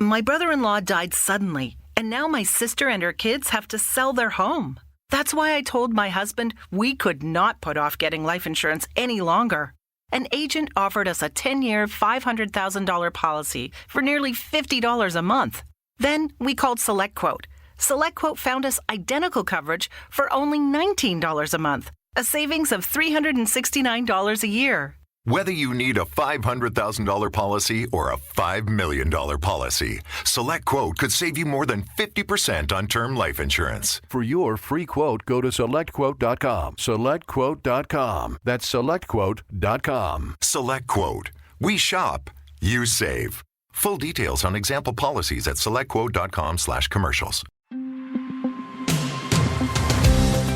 My brother-in-law died suddenly, and now my sister and her kids have to sell their home. That's why I told my husband we could not put off getting life insurance any longer. An agent offered us a 10-year, $500,000 policy for nearly $50 a month. Then we called SelectQuote. SelectQuote found us identical coverage for only $19 a month, a savings of $369 a year. Whether you need a $500,000 policy or a $5 million policy, SelectQuote could save you more than 50% on term life insurance. For your free quote, go to SelectQuote.com. SelectQuote.com. That's SelectQuote.com. SelectQuote. We shop, you save. Full details on example policies at SelectQuote.com/commercials.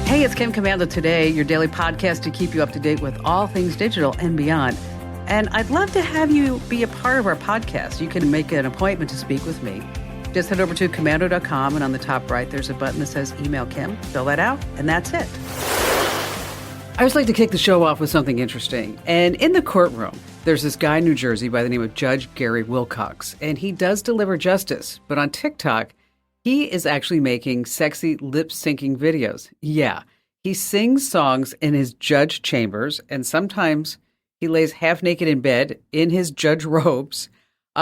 Hey, it's Kim Commando Today, your daily podcast to keep you up to date with all things digital and beyond. And I'd love to have you be a part of our podcast. You can make an appointment to speak with me. Just head over to commando.com, and on the top right, there's a button that says Email Kim. Fill that out, and that's it. I always like to kick the show off with something interesting. And in the courtroom, there's this guy in New Jersey by the name of Judge Gary Wilcox, and he does deliver justice. But on TikTok, he is actually making sexy lip-syncing videos. Yeah, he sings songs in his judge chambers, and sometimes he lays half-naked in bed in his judge robes.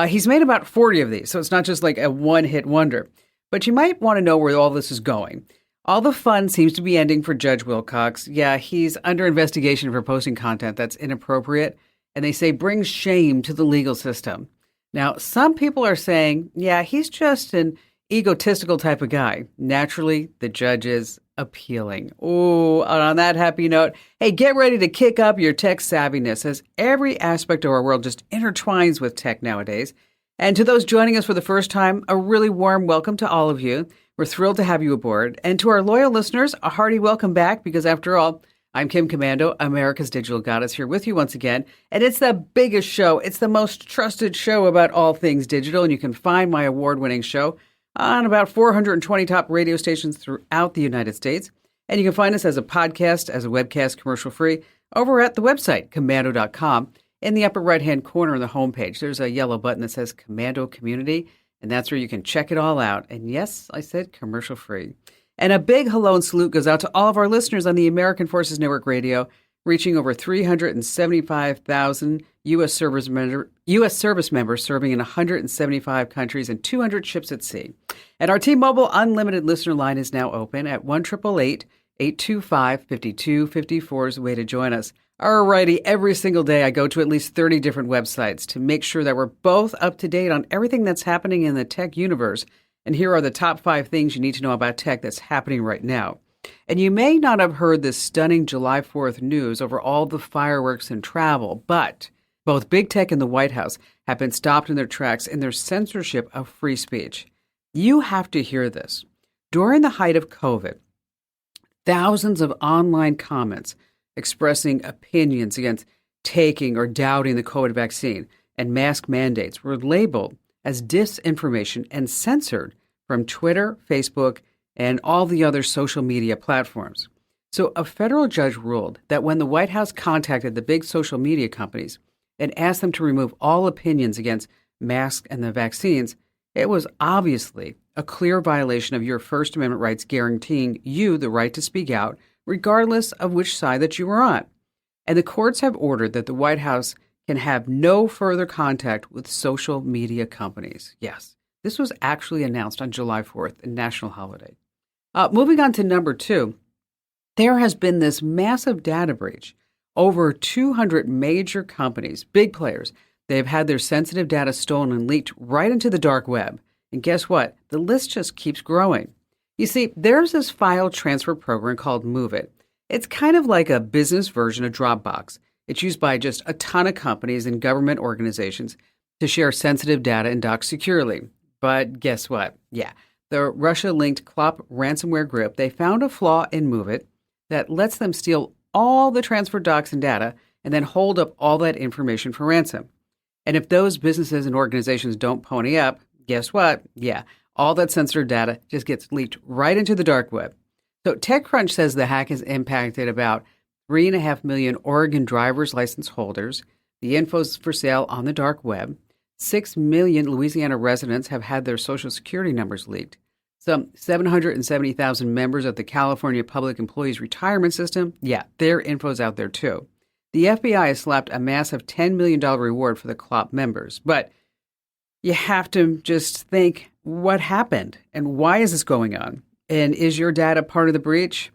He's made about 40 of these, so it's not just like a one-hit wonder. But you might want to know where all this is going. All the fun seems to be ending for Judge Wilcox. Yeah, he's under investigation for posting content that's inappropriate, and they say brings shame to the legal system. Now, some people are saying, yeah, he's just an egotistical type of guy. Naturally, the judge is appealing. Oh, and on that happy note, hey, get ready to kick up your tech savviness as every aspect of our world just intertwines with tech nowadays. And to those joining us for the first time, a really warm welcome to all of you. We're thrilled to have you aboard. And to our loyal listeners, a hearty welcome back, because after all, I'm Kim Commando, America's digital goddess, here with you once again. And it's the biggest show. It's the most trusted show about all things digital. And you can find my award-winning show on about 420 top radio stations throughout the United States. And you can find us as a podcast, as a webcast, commercial-free, over at the website, commando.com. In the upper right-hand corner of the homepage, there's a yellow button that says Commando Community, and that's where you can check it all out. And yes, I said commercial-free. And a big hello and salute goes out to all of our listeners on the American Forces Network Radio, reaching over 375,000 U.S. service members serving in 175 countries and 200 ships at sea. And our T-Mobile Unlimited listener line is now open at 1-888-825-5254 is the way to join us. Alrighty, every single day I go to at least 30 different websites to make sure that we're both up to date on everything that's happening in the tech universe. And here are the top 5 things you need to know about tech that's happening right now. And you may not have heard this stunning July 4th news over all the fireworks and travel, but both big tech and the White House have been stopped in their tracks in their censorship of free speech. You have to hear this. During the height of COVID, thousands of online comments expressing opinions against taking or doubting the COVID vaccine and mask mandates were labeled as disinformation and censored from Twitter, Facebook, and all the other social media platforms. So a federal judge ruled that when the White House contacted the big social media companies and asked them to remove all opinions against masks and the vaccines, it was obviously a clear violation of your First Amendment rights, guaranteeing you the right to speak out, regardless of which side that you were on. And the courts have ordered that the White House can have no further contact with social media companies. Yes, this was actually announced on July 4th, a national holiday. Moving on to number 2, there has been this massive data breach. Over 200 major companies, big players, they've had their sensitive data stolen and leaked right into the dark web. And guess what? The list just keeps growing. You see, there's this file transfer program called MOVEit. It's kind of like a business version of Dropbox. It's used by just a ton of companies and government organizations to share sensitive data and docs securely. But guess what? Yeah, the Russia-linked Clop ransomware group, they found a flaw in MOVEit that lets them steal all the transfer docs and data and then hold up all that information for ransom. And if those businesses and organizations don't pony up, guess what? Yeah, all that sensitive data just gets leaked right into the dark web. So TechCrunch says the hack has impacted about 3.5 million Oregon driver's license holders. The info's for sale on the dark web. 6 million Louisiana residents have had their Social Security numbers leaked. Some 770,000 members of the California Public Employees Retirement System, yeah, their info's out there too. The FBI has slapped a massive $10 million reward for the CLOP members. But you have to just think, what happened? And why is this going on? And is your data part of the breach?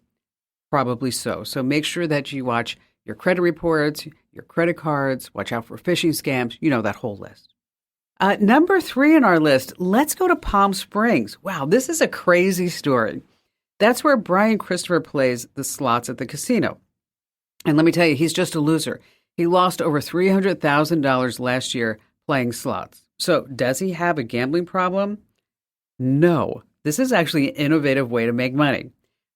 Probably so. So make sure that you watch your credit reports, your credit cards, watch out for phishing scams, that whole list. Number 3 on our list, let's go to Palm Springs. Wow, this is a crazy story. That's where Brian Christopher plays the slots at the casino. And let me tell you, he's just a loser. He lost over $300,000 last year playing slots. So does he have a gambling problem? No. This is actually an innovative way to make money.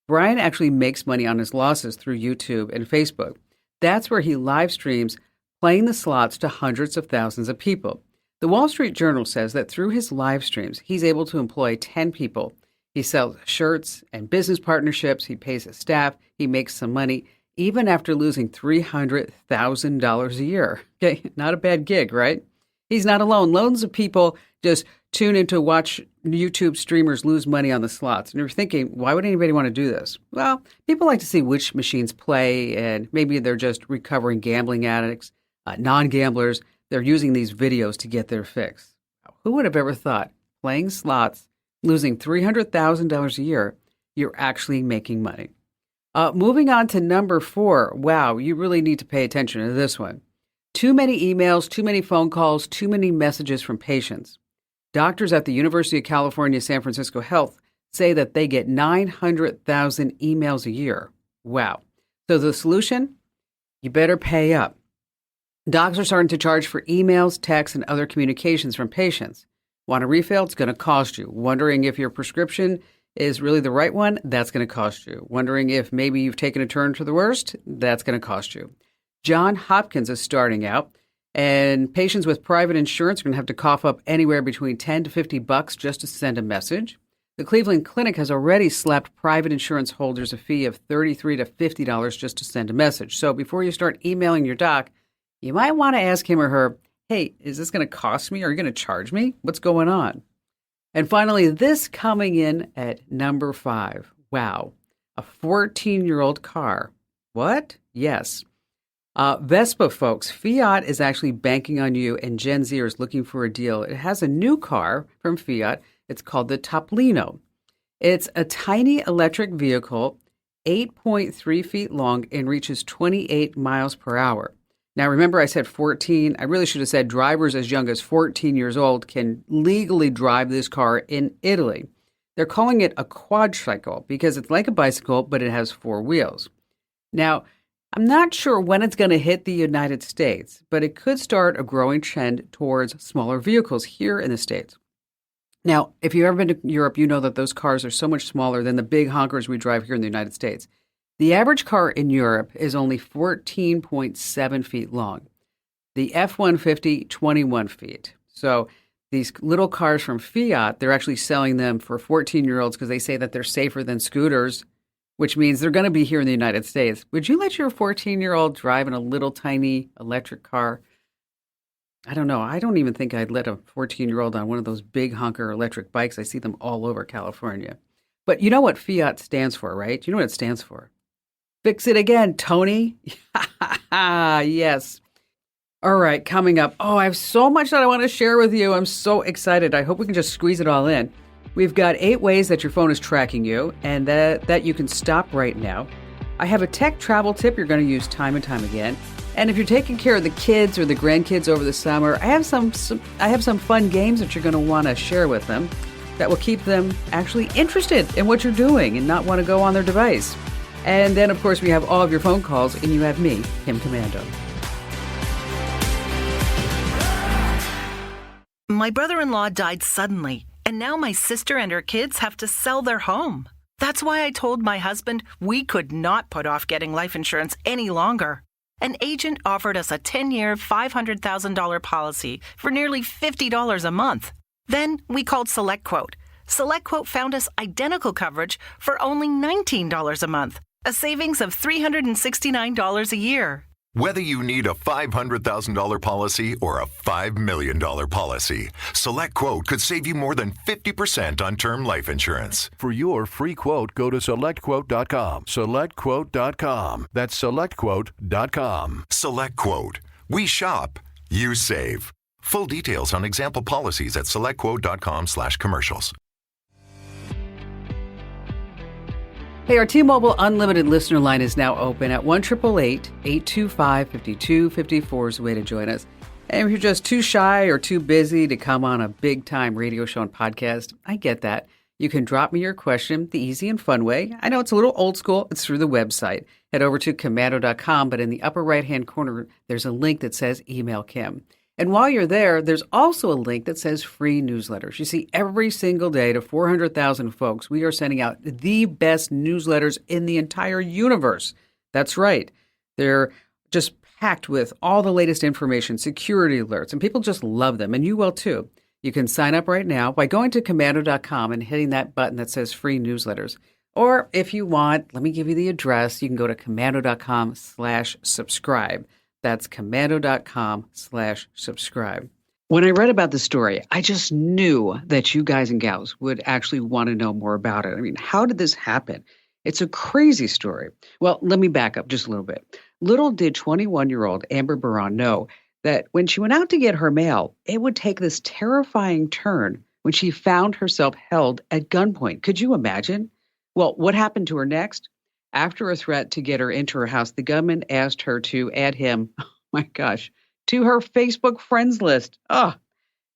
Brian actually makes money on his losses through YouTube and Facebook. That's where he live streams playing the slots to hundreds of thousands of people. The Wall Street Journal says that through his live streams, he's able to employ 10 people. He sells shirts and business partnerships. He pays his staff. He makes some money, even after losing $300,000 a year. Okay, not a bad gig, right? He's not alone. Loads of people just tune in to watch YouTube streamers lose money on the slots. And you're thinking, why would anybody want to do this? Well, people like to see which machines play, and maybe they're just recovering gambling addicts, non-gamblers. They're using these videos to get their fix. Who would have ever thought playing slots, losing $300,000 a year, you're actually making money? Moving on to number 4. Wow, you really need to pay attention to this one. Too many emails, too many phone calls, too many messages from patients. Doctors at the University of California, San Francisco Health say that they get 900,000 emails a year. Wow. So the solution? You better pay up. Docs are starting to charge for emails, texts, and other communications from patients. Want a refill? It's going to cost you. Wondering if your prescription is really the right one? That's going to cost you. Wondering if maybe you've taken a turn to the worst? That's going to cost you. Johns Hopkins is starting out, and patients with private insurance are going to have to cough up anywhere between $10 to $50 just to send a message. The Cleveland Clinic has already slapped private insurance holders a fee of $33 to $50 just to send a message. So before you start emailing your doc, you might want to ask him or her, hey, is this going to cost me? Are you going to charge me? What's going on? And finally, this coming in at number 5. Wow, a 14-year-old car. What? Yes. Vespa, folks, Fiat is actually banking on you, and Gen Zers looking for a deal. It has a new car from Fiat. It's called the Topolino. It's a tiny electric vehicle, 8.3 feet long, and reaches 28 miles per hour. Now, remember I said 14. I really should have said drivers as young as 14 years old can legally drive this car in Italy. They're calling it a quadcycle because it's like a bicycle, but it has 4 wheels. Now, I'm not sure when it's going to hit the United States, but it could start a growing trend towards smaller vehicles here in the States. Now, if you've ever been to Europe, you know that those cars are so much smaller than the big honkers we drive here in the United States. The average car in Europe is only 14.7 feet long. The F-150, 21 feet. So these little cars from Fiat, they're actually selling them for 14-year-olds because they say that they're safer than scooters, which means they're going to be here in the United States. Would you let your 14-year-old drive in a little tiny electric car? I don't know. I don't even think I'd let a 14-year-old on one of those big honker electric bikes. I see them all over California. But you know what Fiat stands for, right? You know what it stands for? Fix it again, Tony. Yes. All right, coming up. Oh, I have so much that I want to share with you. I'm so excited. I hope we can just squeeze it all in. We've got 8 ways that your phone is tracking you and that you can stop right now. I have a tech travel tip you're going to use time and time again. And if you're taking care of the kids or the grandkids over the summer, I have some fun games that you're going to want to share with them that will keep them actually interested in what you're doing and not want to go on their device. And then, of course, we have all of your phone calls, and you have me, Kim Commando. My brother-in-law died suddenly, and now my sister and her kids have to sell their home. That's why I told my husband we could not put off getting life insurance any longer. An agent offered us a 10-year, $500,000 policy for nearly $50 a month. Then we called SelectQuote. SelectQuote found us identical coverage for only $19 a month, a savings of $369 a year. Whether you need a $500,000 policy or a $5 million policy, SelectQuote could save you more than 50% on term life insurance. For your free quote, go to SelectQuote.com. SelectQuote.com. That's SelectQuote.com. SelectQuote. We shop, you save. Full details on example policies at SelectQuote.com/commercials. Hey, our T-Mobile Unlimited listener line is now open at 1-888-825-5254 is the way to join us. And if you're just too shy or too busy to come on a big-time radio show and podcast, I get that. You can drop me your question the easy and fun way. I know it's a little old school. It's through the website. Head over to commando.com, but in the upper right-hand corner, there's a link that says Email Kim. And while you're there, there's also a link that says free newsletters. You see, every single day to 400,000 folks, we are sending out the best newsletters in the entire universe. That's right. They're just packed with all the latest information, security alerts, and people just love them, and you will too. You can sign up right now by going to commando.com and hitting that button that says free newsletters. Or if you want, let me give you the address. You can go to commando.com/subscribe. That's commando.com/subscribe. When I read about the story, I just knew that you guys and gals would actually want to know more about it. I mean, how did this happen? It's a crazy story. Well, let me back up just a little bit. Little did 21-year-old Amber Baran know that when she went out to get her mail, it would take this terrifying turn when she found herself held at gunpoint. Could you imagine? Well, what happened to her next? After a threat to get her into her house, the gunman asked her to add him, oh my gosh, to her Facebook friends list. Oh,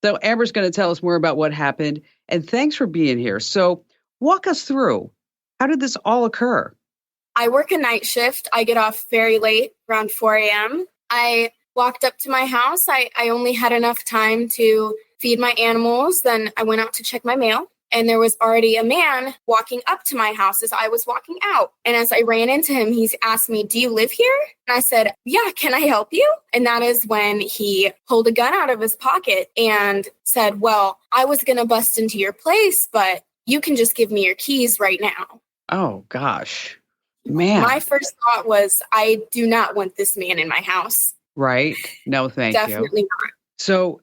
so Amber's going to tell us more about what happened. And thanks for being here. So walk us through. How did this all occur? I work a night shift. I get off very late, around 4 a.m. I walked up to my house. I only had enough time to feed my animals. Then I went out to check my mail. And there was already a man walking up to my house as I was walking out. And as I ran into him, he's asked me, "Do you live here?" And I said, "Yeah, can I help you?" And that is when he pulled a gun out of his pocket and said, "Well, I was going to bust into your place, but you can just give me your keys right now." Oh, gosh. Man. My first thought was, I do not want this man in my house. Right. No, thank you. Definitely not. So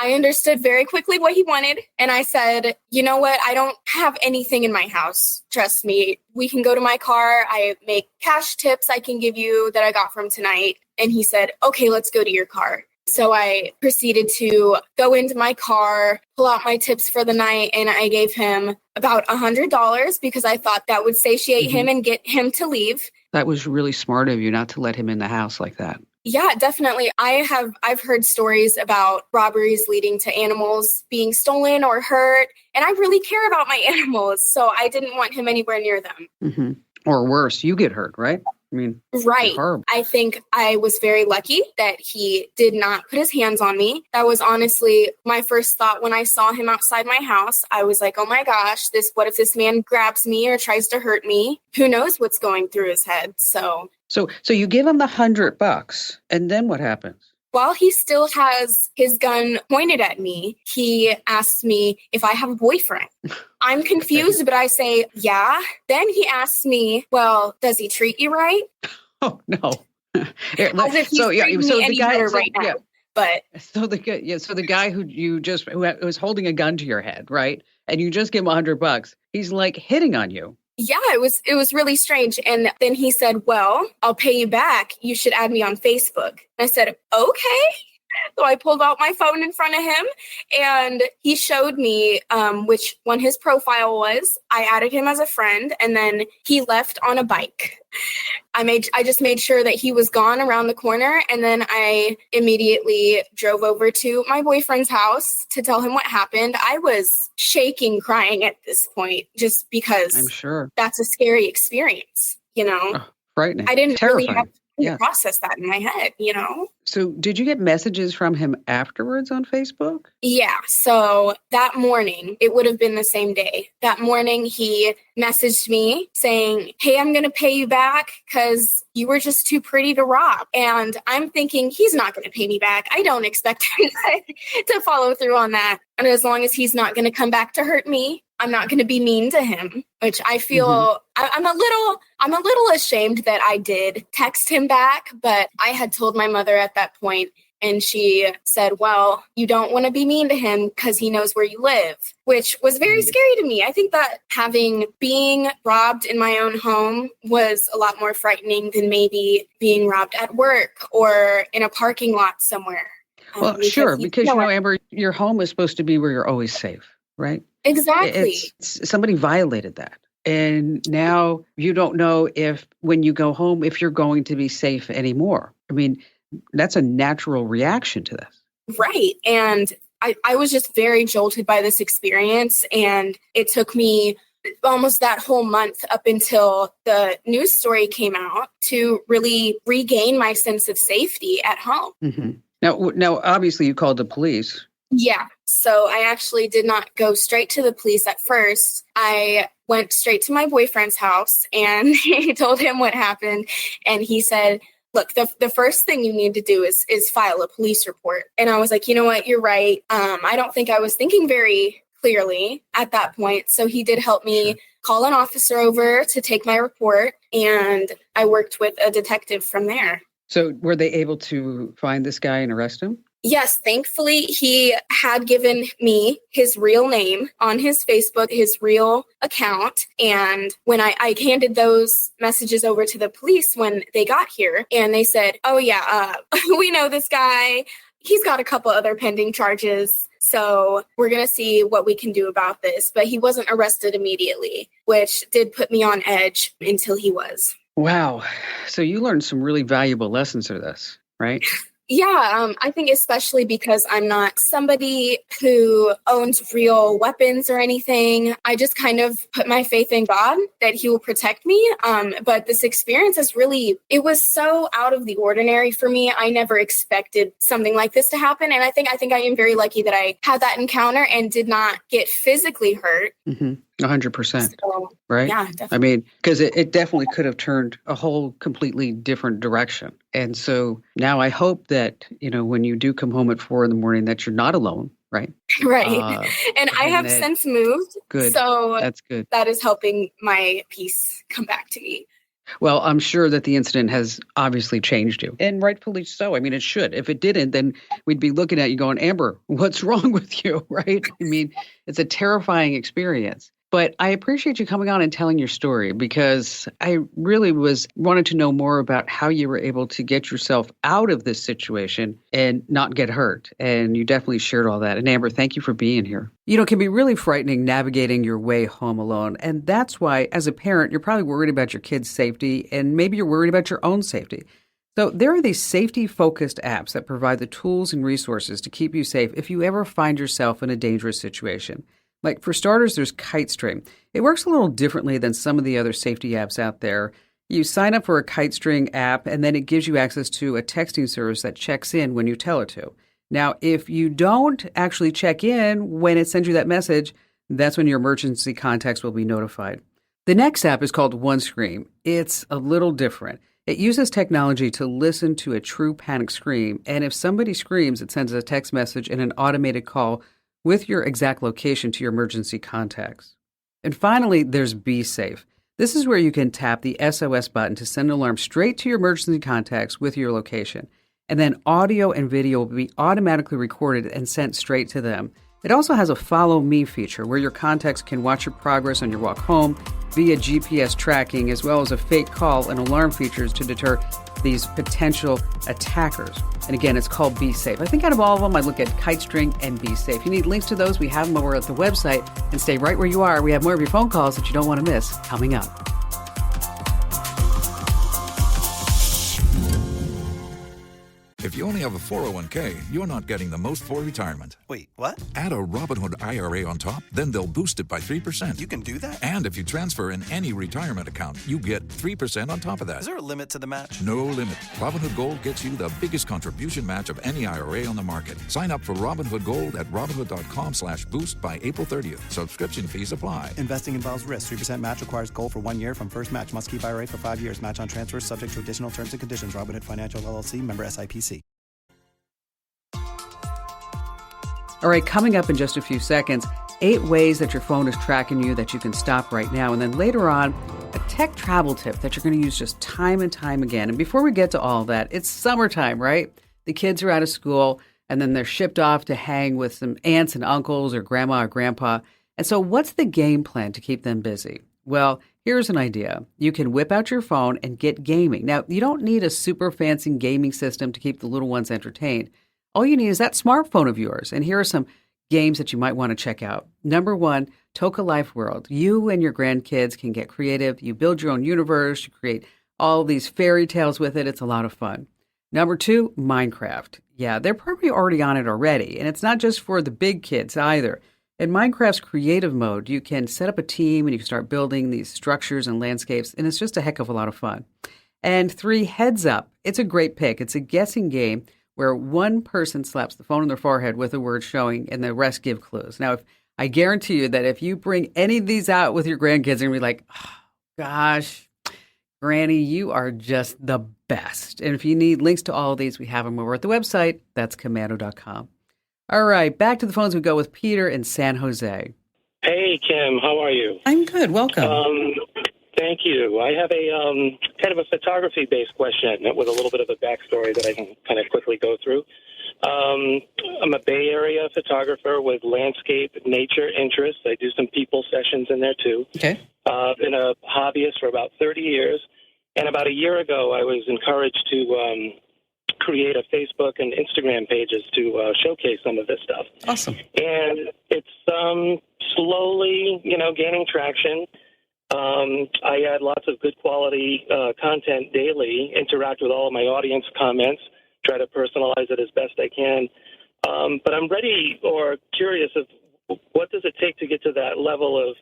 I understood very quickly what he wanted. And I said, "You know what? I don't have anything in my house. Trust me. We can go to my car. I make cash tips I can give you that I got from tonight." And he said, "Okay, let's go to your car." So I proceeded to go into my car, pull out my tips for the night, and I gave him about $100 because I thought that would satiate him and get him to leave. that was really smart of you not to let him in the house like that. Yeah, definitely. I've heard stories about robberies leading to animals being stolen or hurt, and I really care about my animals, so I didn't want him anywhere near them. Mm-hmm. Or worse, you get hurt, right? I mean, right. I think I was very lucky that he did not put his hands on me. That was honestly my first thought when I saw him outside my house. I was like, oh my gosh, what if this man grabs me or tries to hurt me? Who knows what's going through his head? So you give him the $100, and then what happens? While he still has his gun pointed at me, he asks me if I have a boyfriend. I'm confused, but I say, yeah. Then he asks me, well, does he treat you right? Oh, no. As if he's treating me any better right now. But so the guy who was holding a gun to your head, right? And you just give him $100. He's like hitting on you. Yeah, it was really strange. And then he said, well, I'll pay you back. You should add me on Facebook. And I said, okay. So I pulled out my phone in front of him and he showed me which one his profile was. I added him as a friend and then he left on a bike. I just made sure that he was gone around the corner, and then I immediately drove over to my boyfriend's house to tell him what happened. I was shaking, crying at this point just because I'm sure that's a scary experience, you know. Oh, frightening. I didn't Terrifying. really have to process that in my head, you know. So did you get messages from him afterwards on Facebook? Yeah. So that morning, it would have been the same day. That morning, he messaged me saying, hey, I'm going to pay you back because you were just too pretty to rob. And I'm thinking he's not going to pay me back. I don't expect him to follow through on that. And as long as he's not going to come back to hurt me, I'm not going to be mean to him, which I feel I'm a little ashamed that I did text him back, but I had told my mother at that point, and she said, well, you don't want to be mean to him because he knows where you live, which was very scary to me. I think that being robbed in my own home was a lot more frightening than maybe being robbed at work or in a parking lot somewhere. Well, sure, because, Amber, your home is supposed to be where you're always safe, right? Exactly. Somebody violated that. And now you don't know if when you go home, if you're going to be safe anymore. I mean, that's a natural reaction to this. Right. And I was just very jolted by this experience. And it took me almost that whole month up until the news story came out to really regain my sense of safety at home. Mm-hmm. Now, obviously, you called the police. Yeah. So I actually did not go straight to the police at first. I went straight to my boyfriend's house and he told him what happened. And he said, look, the first thing you need to do is file a police report. And I was like, you know what? You're right. I don't think I was thinking very clearly at that point. So he did help me call an officer over to take my report. And I worked with a detective from there. So were they able to find this guy and arrest him? Yes, thankfully, he had given me his real name on his Facebook, his real account. And when I handed those messages over to the police when they got here, and they said, oh, yeah, we know this guy. He's got a couple other pending charges. So we're going to see what we can do about this. But he wasn't arrested immediately, which did put me on edge until he was. Wow. So you learned some really valuable lessons through this, right? Yeah, I think especially because I'm not somebody who owns real weapons or anything. I just kind of put my faith in God that he will protect me. But this experience it was so out of the ordinary for me. I never expected something like this to happen. And I think I am very lucky that I had that encounter and did not get physically hurt. Mm-hmm. 100%. So, right? Yeah, definitely. I mean, because it definitely could have turned a whole completely different direction. And so now I hope that, when you do come home at 4 a.m, that you're not alone, right? Right. And I have since moved. Good. So that's good. That is helping my peace come back to me. Well, I'm sure that the incident has obviously changed you, and rightfully so. I mean, it should. If it didn't, then we'd be looking at you going, Amber, what's wrong with you, right? I mean, it's a terrifying experience. But I appreciate you coming on and telling your story, because I really wanted to know more about how you were able to get yourself out of this situation and not get hurt. And you definitely shared all that. And Amber, thank you for being here. It can be really frightening navigating your way home alone. And that's why, as a parent, you're probably worried about your kids' safety, and maybe you're worried about your own safety. So there are these safety-focused apps that provide the tools and resources to keep you safe if you ever find yourself in a dangerous situation. Like, for starters, there's KiteString. It works a little differently than some of the other safety apps out there. You sign up for a KiteString app, and then it gives you access to a texting service that checks in when you tell it to. Now, if you don't actually check in when it sends you that message, that's when your emergency contacts will be notified. The next app is called OneScream. It's a little different. It uses technology to listen to a true panic scream, and if somebody screams, it sends a text message and an automated call with your exact location to your emergency contacts. And finally, there's BeSafe. This is where you can tap the SOS button to send an alarm straight to your emergency contacts with your location. And then audio and video will be automatically recorded and sent straight to them. It also has a Follow Me feature where your contacts can watch your progress on your walk home via GPS tracking, as well as a fake call and alarm features to deter these potential attackers. And again, it's called BeSafe. I think out of all of them, I look at KiteString and BeSafe. If you need links to those, we have them over at the website. And stay right where you are. We have more of your phone calls that you don't want to miss coming up. If you only have a 401k, you're not getting the most for retirement. Wait, what? Add a Robinhood IRA on top, then they'll boost it by 3%. You can do that? And if you transfer in any retirement account, you get 3% on top of that. Is there a limit to the match? No limit. Robinhood Gold gets you the biggest contribution match of any IRA on the market. Sign up for Robinhood Gold at Robinhood.com/boost by April 30th. Subscription fees apply. Investing involves risk. 3% match requires gold for 1 year from first match. Must keep IRA for 5 years. Match on transfers subject to additional terms and conditions. Robinhood Financial LLC, member SIPC. All right, coming up in just a few seconds, 8 ways that your phone is tracking you that you can stop right now. And then later on, a tech travel tip that you're going to use just time and time again. And before we get to all that, it's summertime, right? The kids are out of school, and then they're shipped off to hang with some aunts and uncles or grandma or grandpa. And so what's the game plan to keep them busy? Well, here's an idea. You can whip out your phone and get gaming. Now, you don't need a super fancy gaming system to keep the little ones entertained. All you need is that smartphone of yours. And here are some games that you might want to check out. Number 1, Toca Life World. You and your grandkids can get creative. You build your own universe. You create all these fairy tales with it. It's a lot of fun. Number 2, Minecraft. Yeah, they're probably already on it already. And it's not just for the big kids either. In Minecraft's creative mode, you can set up a team and you can start building these structures and landscapes. And it's just a heck of a lot of fun. And 3, Heads Up. It's a great pick. It's a guessing game where one person slaps the phone on their forehead with a word showing and the rest give clues. Now, I guarantee you that if you bring any of these out with your grandkids, they're going to be like, oh, gosh, Granny, you are just the best. And if you need links to all of these, we have them over at the website. That's commando.com. All right, back to the phones we go with Peter in San Jose. Hey, Kim, how are you? I'm good. Welcome. Thank you. I have a kind of a photography-based question with a little bit of a backstory that I can kind of quickly go through. I'm a Bay Area photographer with landscape nature interests. I do some people sessions in there, too. Okay. Been a hobbyist for about 30 years. And about a year ago, I was encouraged to create a Facebook and Instagram pages to showcase some of this stuff. Awesome. And it's slowly, gaining traction. I add lots of good quality content daily, interact with all of my audience comments, try to personalize it as best I can. But I'm ready or curious of what does it take to get to that level of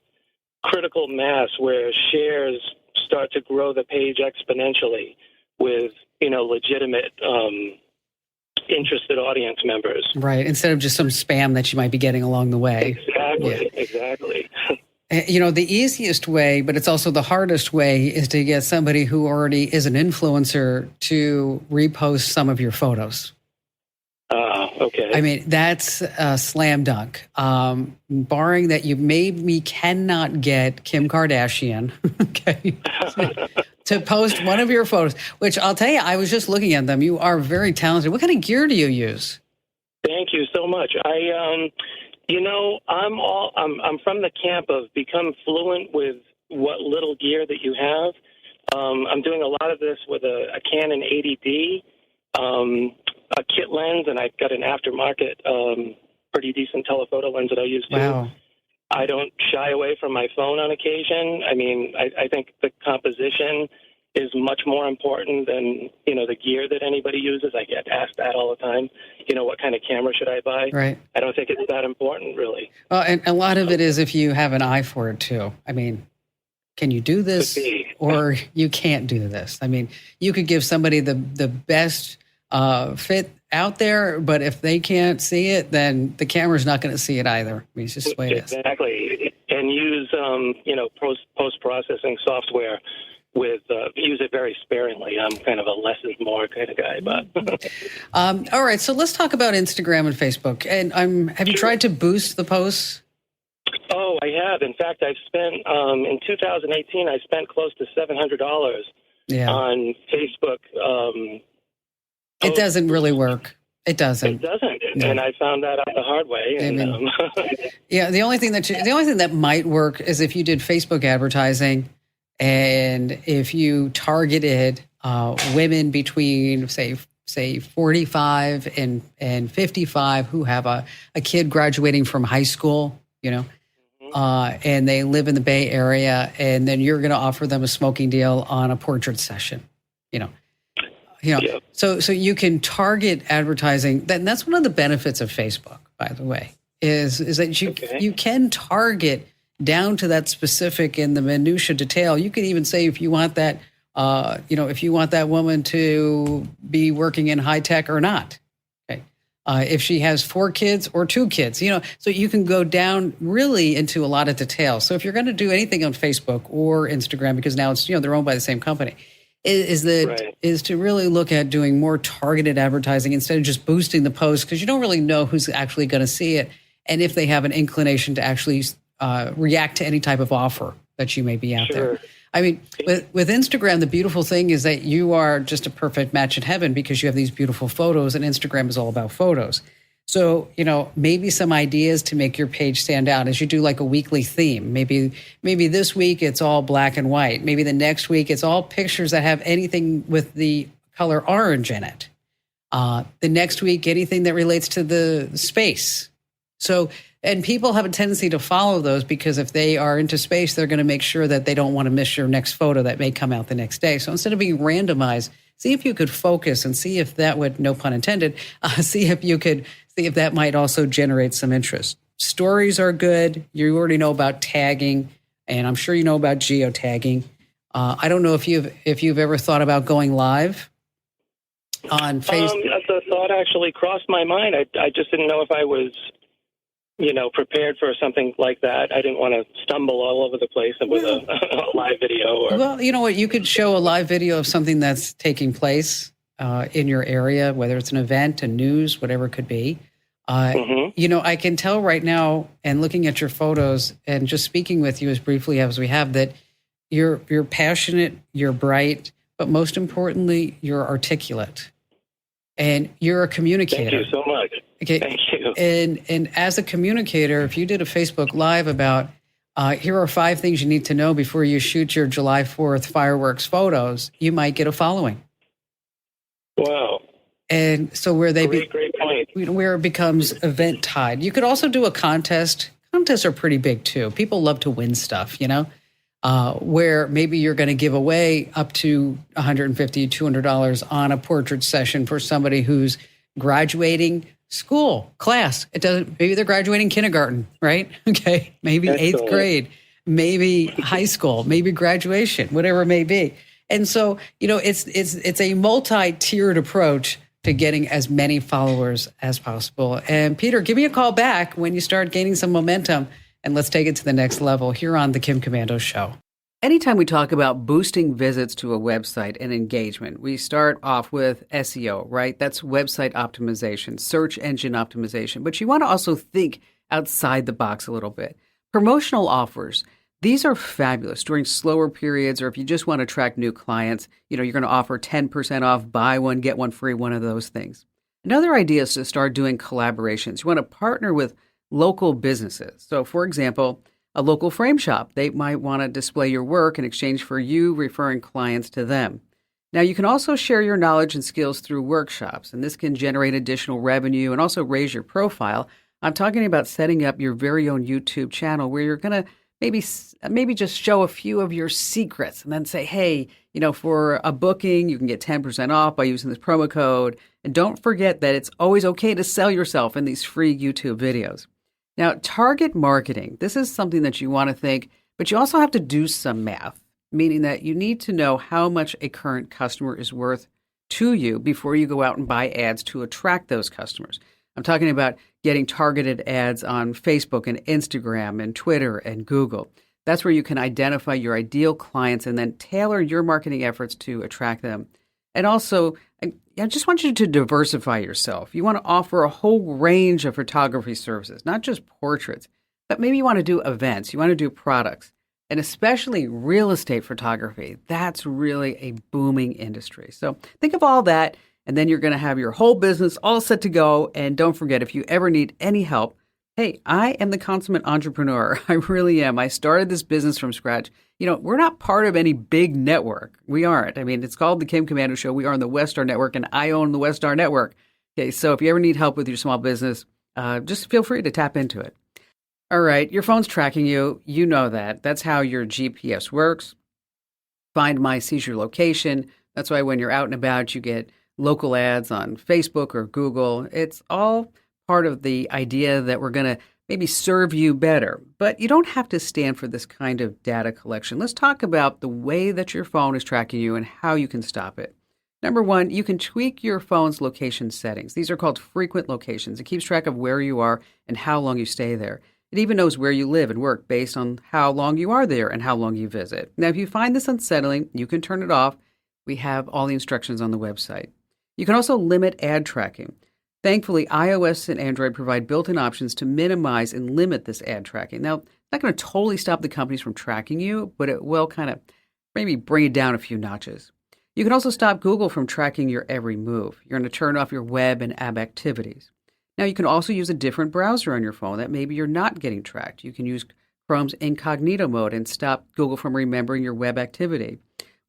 critical mass where shares start to grow the page exponentially with, legitimate interested audience members. Right. Instead of just some spam that you might be getting along the way. Exactly. The easiest way, but it's also the hardest way, is to get somebody who already is an influencer to repost some of your photos. Okay. I mean, that's a slam dunk. Barring that you maybe cannot get Kim Kardashian, okay, to post one of your photos, which I'll tell you, I was just looking at them. You are very talented. What kind of gear do you use? Thank you so much. I'm from the camp of become fluent with what little gear that you have. I'm doing a lot of this with a Canon 80D, a kit lens, and I've got an aftermarket, pretty decent telephoto lens that I use too. Wow. I don't shy away from my phone on occasion. I mean, I think the composition is much more important than, the gear that anybody uses. I get asked that all the time. What kind of camera should I buy? Right. I don't think it's that important, really. Well, and a lot of it is if you have an eye for it, too. I mean, can you do this or you can't do this? I mean, you could give somebody the best fit out there, but if they can't see it, then the camera's not going to see it either. I mean, it's just the way it is. Exactly. And use, post-processing software use it very sparingly. I'm kind of a less is more kind of guy, but. All right. So let's talk about Instagram and Facebook. And have you tried to boost the posts? Oh, I have. In fact, I've spent, in 2018, I spent close to $700 on Facebook. It doesn't really work. It doesn't. It doesn't, no. And I found that out the hard way. And, yeah, the only thing that might work is if you did Facebook advertising, and if you targeted women between say 45 and 55 who have a kid graduating from high school, and they live in the Bay Area, and then you're going to offer them a smoking deal on a portrait session, Yep. So you can target advertising. That's one of the benefits of Facebook, by the way, is that you can target down to that specific in the minutia detail. You can even say if you want that, if you want that woman to be working in high tech or not. Okay, if she has 4 kids or 2 kids, so you can go down really into a lot of detail. So if you're going to do anything on Facebook or Instagram, because now it's they're owned by the same company, is to really look at doing more targeted advertising instead of just boosting the post, because you don't really know who's actually going to see it. and if they have an inclination to actually react to any type of offer that you may be out there. I mean, with Instagram, the beautiful thing is that you are just a perfect match in heaven because you have these beautiful photos, and Instagram is all about photos. So, maybe some ideas to make your page stand out as you do like a weekly theme. Maybe this week it's all black and white. Maybe the next week it's all pictures that have anything with the color orange in it. The next week, anything that relates to the space. So, and people have a tendency to follow those because if they are into space, they're going to make sure that they don't want to miss your next photo that may come out the next day. So instead of being randomized, see if you could focus and see if that would, no pun intended, see if that might also generate some interest. Stories are good. You already know about tagging, and I'm sure you know about geotagging. I don't know if you've ever thought about going live on Facebook. The thought actually crossed my mind. I just didn't know if I was, prepared for something like that. I didn't want to stumble all over the place with a live video. Well, you know what? You could show a live video of something that's taking place in your area, whether it's an event, a news, whatever it could be. I can tell right now, and looking at your photos and just speaking with you as briefly as we have, that you're passionate, you're bright, but most importantly, you're articulate. And you're a communicator. Thank you so much. Okay. Thank you. And as a communicator, if you did a Facebook Live about here are 5 things you need to know before you shoot your July 4th fireworks photos, you might get a following. Wow. And so where they great point. Where it becomes event tied. You could also do a contest. Contests are pretty big too. People love to win stuff, where maybe you're going to give away up to $150, $200 on a portrait session for somebody who's graduating school, class. Maybe they're graduating kindergarten, right? Okay. Maybe Excellent. 8th grade, maybe high school, maybe graduation, whatever it may be. And so, it's a multi-tiered approach to getting as many followers as possible. And Peter, give me a call back when you start gaining some momentum, and let's take it to the next level here on The Kim Komando Show. Anytime we talk about boosting visits to a website and engagement, we start off with SEO, right? That's website optimization, search engine optimization. But you want to also think outside the box a little bit. Promotional offers, these are fabulous during slower periods, or if you just want to attract new clients, you're going to offer 10% off, buy one, get one free, one of those things. Another idea is to start doing collaborations. You want to partner with local businesses. So, for example, a local frame shop, they might want to display your work in exchange for you referring clients to them. Now, you can also share your knowledge and skills through workshops, and this can generate additional revenue and also raise your profile. I'm talking about setting up your very own YouTube channel where you're going to maybe just show a few of your secrets and then say, hey, for a booking, you can get 10% off by using this promo code. And don't forget that it's always okay to sell yourself in these free YouTube videos. Now, target marketing, this is something that you want to think, but you also have to do some math, meaning that you need to know how much a current customer is worth to you before you go out and buy ads to attract those customers. I'm talking about getting targeted ads on Facebook and Instagram and Twitter and Google. That's where you can identify your ideal clients and then tailor your marketing efforts to attract them. And also, I just want you to diversify yourself. You want to offer a whole range of photography services, not just portraits, but maybe you want to do events, you want to do products, and especially real estate photography. That's really a booming industry. So think of all that, and then you're going to have your whole business all set to go. And don't forget, if you ever need any help, hey, I am the consummate entrepreneur. I really am. I started this business from scratch. We're not part of any big network. We aren't. I mean, it's called The Kim Komando Show. We are on the Westar Network, and I own the Westar Network. Okay, so if you ever need help with your small business, just feel free to tap into it. All right, your phone's tracking you. You know that. That's how your GPS works. Find My sees your location. That's why when you're out and about, you get local ads on Facebook or Google. It's all part of the idea that we're going to maybe serve you better. But you don't have to stand for this kind of data collection. Let's talk about the way that your phone is tracking you and how you can stop it. Number one, you can tweak your phone's location settings. These are called frequent locations. It keeps track of where you are and how long you stay there. It even knows where you live and work based on how long you are there and how long you visit. Now, if you find this unsettling, you can turn it off. We have all the instructions on the website. You can also limit ad tracking. Thankfully, iOS and Android provide built-in options to minimize and limit this ad tracking. Now, it's not going to totally stop the companies from tracking you, but it will kind of maybe bring it down a few notches. You can also stop Google from tracking your every move. You're going to turn off your web and app activities. Now, you can also use a different browser on your phone that maybe you're not getting tracked. You can use Chrome's incognito mode and stop Google from remembering your web activity.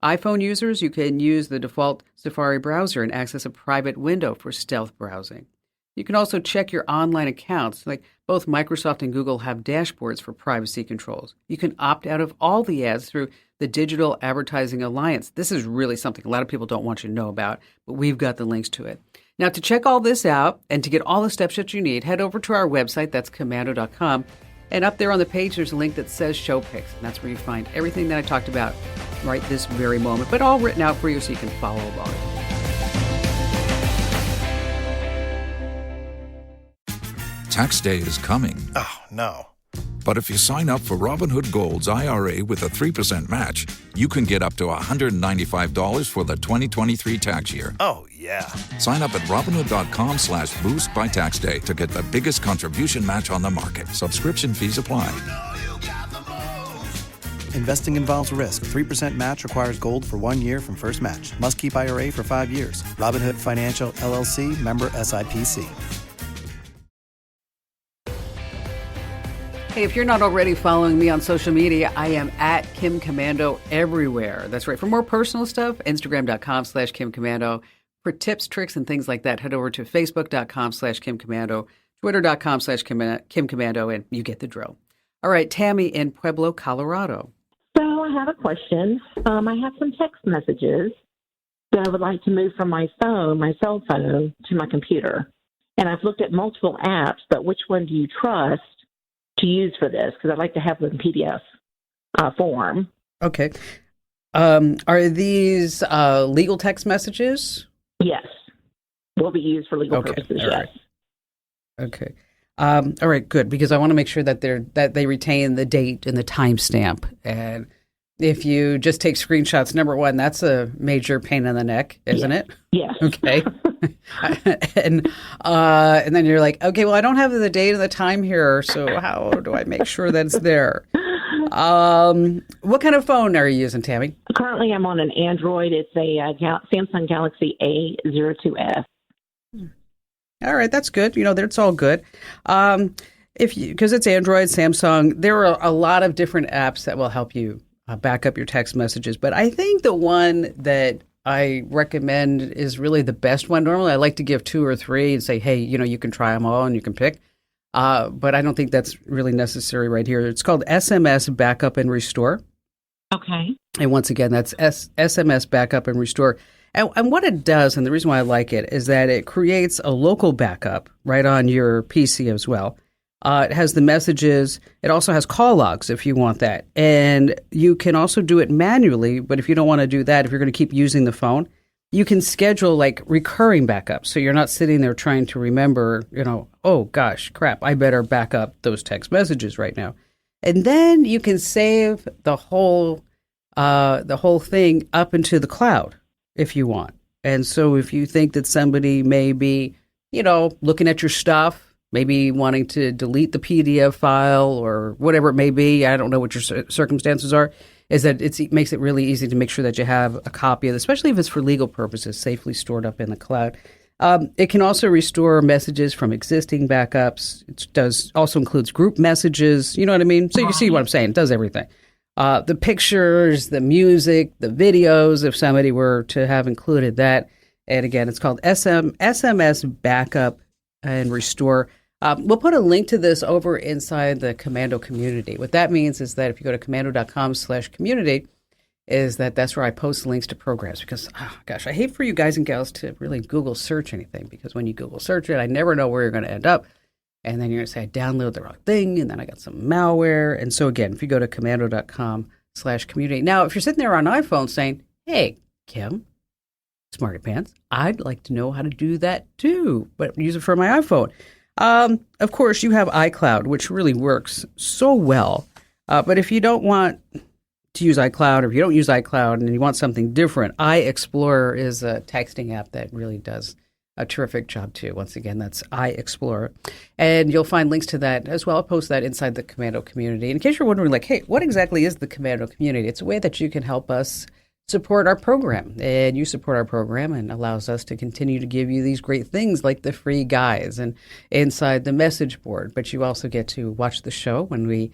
iPhone users, you can use the default Safari browser and access a private window for stealth browsing. You can also check your online accounts. Like both Microsoft and Google have dashboards for privacy controls. You can opt out of all the ads through the Digital Advertising Alliance. This is really something a lot of people don't want you to know about, but we've got the links to it. Now, to check all this out and to get all the steps that you need, head over to our website. That's komando.com. And up there on the page, there's a link that says Show Picks. And that's where you find everything that I talked about right this very moment, but all written out for you so you can follow along. Tax day is coming. Oh, no. But if you sign up for Robinhood Gold's IRA with a 3% match, you can get up to $195 for the 2023 tax year. Oh, yeah. Sign up at Robinhood.com/boost by tax day to get the biggest contribution match on the market. Subscription fees apply. Investing involves risk. 3% match requires gold for 1 year from first match. Must keep IRA for 5 years. Robinhood Financial, LLC, member SIPC. Hey, if you're not already following me on social media, I am at Kim Komando everywhere. That's right. For more personal stuff, Instagram.com/Kim Komando. For tips, tricks, and things like that, head over to Facebook.com/Kim Komando, Twitter.com/Kim Komando, and you get the drill. All right, Tammy in Pueblo, Colorado. So I have a question. I have some text messages that I would like to move from my phone, my cell phone, to my computer. And I've looked at multiple apps, but which one do you trust to use for this? Because I'd like to have them in PDF form. Okay. Are these legal text messages? Yes. Will be used for legal purposes, all yes. right. Okay. All right, good, because I want to make sure that they retain the date and the timestamp. And if you just take screenshots, number one, that's a major pain in the neck, isn't it? Yes. Okay. and then you're like, okay, well, I don't have the date and the time here, so how do I make sure that's there? What kind of phone are you using, Tammy? Currently, I'm on an Android. It's a Samsung Galaxy A02s. All right, that's good. That's all good. Because it's Android, Samsung, there are a lot of different apps that will help you back up your text messages. But I think the one that I recommend is really the best one. Normally, I like to give 2 or 3 and say, hey, you can try them all and you can pick. But I don't think that's really necessary right here. It's called SMS Backup and Restore. Okay. And once again, that's SMS Backup and Restore. And what it does, and the reason why I like it, is that it creates a local backup right on your PC as well. It has the messages. It also has call logs if you want that. And you can also do it manually, but if you don't want to do that, if you're going to keep using the phone, you can schedule like recurring backups. So you're not sitting there trying to remember, oh gosh, crap, I better back up those text messages right now. And then you can save the whole thing up into the cloud if you want. And so if you think that somebody may be, looking at your stuff, maybe wanting to delete the PDF file or whatever it may be, I don't know what your circumstances are, is that it makes it really easy to make sure that you have a copy of it, especially if it's for legal purposes, safely stored up in the cloud. It can also restore messages from existing backups. It also includes group messages. You know what I mean? So you see what I'm saying. It does everything. The pictures, the music, the videos, if somebody were to have included that. And again, it's called SMS Backup and Restore. We'll put a link to this over inside the Komando community. What that means is that if you go to komando.com/community, that's where I post links to programs. Because, I hate for you guys and gals to really Google search anything. Because when you Google search it, I never know where you're going to end up. And then you're going to say, I downloaded the wrong thing, and then I got some malware. And so, again, if you go to komando.com/community. Now, if you're sitting there on iPhone saying, hey, Kim, Smarty Pants, I'd like to know how to do that too, but use it for my iPhone. Of course, you have iCloud, which really works so well. But if you don't want to use iCloud, or if you don't use iCloud and you want something different, iExplorer is a texting app that really does a terrific job too. Once again, that's iExplorer. And you'll find links to that as well. I'll post that inside the Commando community. In case you're wondering, like, hey, what exactly is the Commando community? It's a way that you can help us support our program. And you support our program and allows us to continue to give you these great things like the free guides and inside the message board. But you also get to watch the show when we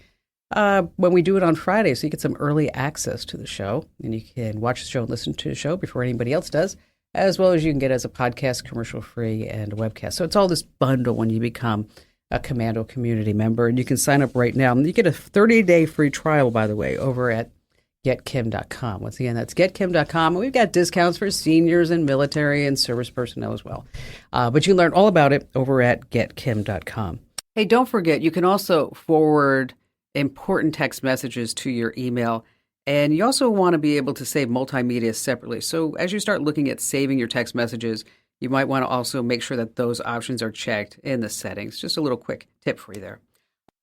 do it on Friday. So you get some early access to the show. And you can watch the show and listen to the show before anybody else does, as well as you can get as a podcast, commercial-free, and a webcast. So it's all this bundle when you become a Commando community member. And you can sign up right now. And you get a 30-day free trial, by the way, over at getkim.com. Once again, that's getkim.com. We've got discounts for seniors and military and service personnel as well. But you can learn all about it over at getkim.com. Hey, don't forget, you can also forward important text messages to your email. And you also want to be able to save multimedia separately. So as you start looking at saving your text messages, you might want to also make sure that those options are checked in the settings. Just a little quick tip for you there.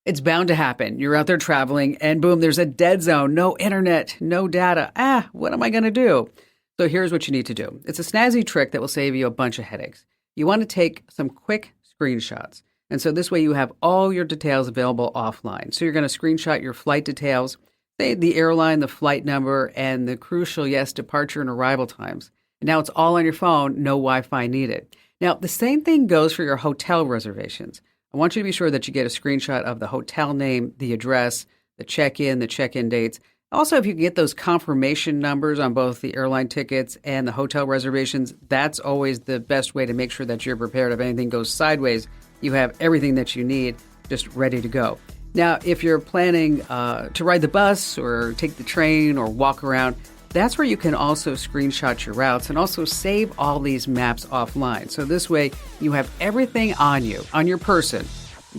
It's bound to happen. You're out there traveling and boom, there's a dead zone, no internet, no data. What am I going to do? So here's what you need to do. It's a snazzy trick that will save you a bunch of headaches. You want to take some quick screenshots. And so this way you have all your details available offline. So you're going to screenshot your flight details, the airline, the flight number, and the crucial, departure and arrival times. And now it's all on your phone, no Wi-Fi needed. Now, the same thing goes for your hotel reservations. I want you to be sure that you get a screenshot of the hotel name, the address, the check-in dates. Also, if you can get those confirmation numbers on both the airline tickets and the hotel reservations, that's always the best way to make sure that you're prepared if anything goes sideways. You have everything that you need just ready to go. Now, if you're planning to ride the bus or take the train or walk around, that's where you can also screenshot your routes and also save all these maps offline. So this way you have everything on you, on your person,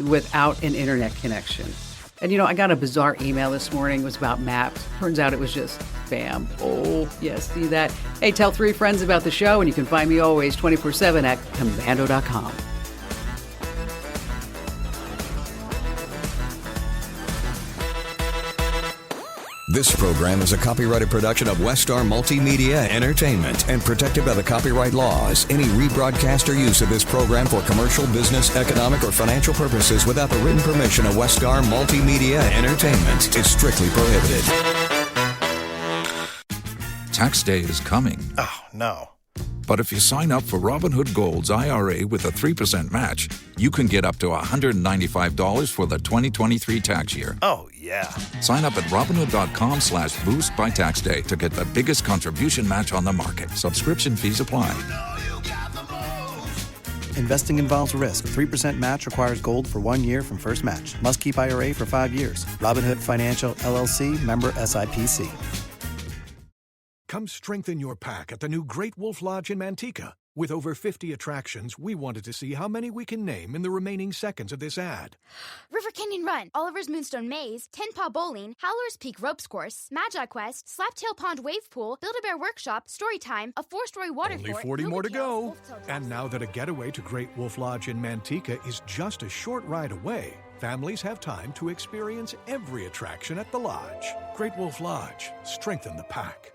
without an internet connection. And I got a bizarre email this morning. It was about maps. Turns out it was just spam. Oh, yes, see that? Hey, tell 3 friends about the show, and you can find me always 24/7 at commando.com. This program is a copyrighted production of Westar Multimedia Entertainment and protected by the copyright laws. Any rebroadcast or use of this program for commercial, business, economic, or financial purposes without the written permission of Westar Multimedia Entertainment is strictly prohibited. Tax day is coming. Oh, no. But if you sign up for Robinhood Gold's IRA with a 3% match, you can get up to $195 for the 2023 tax year. Oh, yeah. Sign up at Robinhood.com/boost by tax day to get the biggest contribution match on the market. Subscription fees apply. Investing involves risk. 3% match requires gold for 1 year from first match. Must keep IRA for 5 years. Robinhood Financial, LLC, member SIPC. Come strengthen your pack at the new Great Wolf Lodge in Manteca. With over 50 attractions, we wanted to see how many we can name in the remaining seconds of this ad. River Canyon Run, Oliver's Moonstone Maze, Tin Paw Bowling, Howler's Peak Ropes Course, Magi Quest, Slaptail Pond Wave Pool, Build-A-Bear Workshop, Storytime, a 4-story water Only fort, 40 more to go. And now that a getaway to Great Wolf Lodge in Manteca is just a short ride away, families have time to experience every attraction at the lodge. Great Wolf Lodge. Strengthen the pack.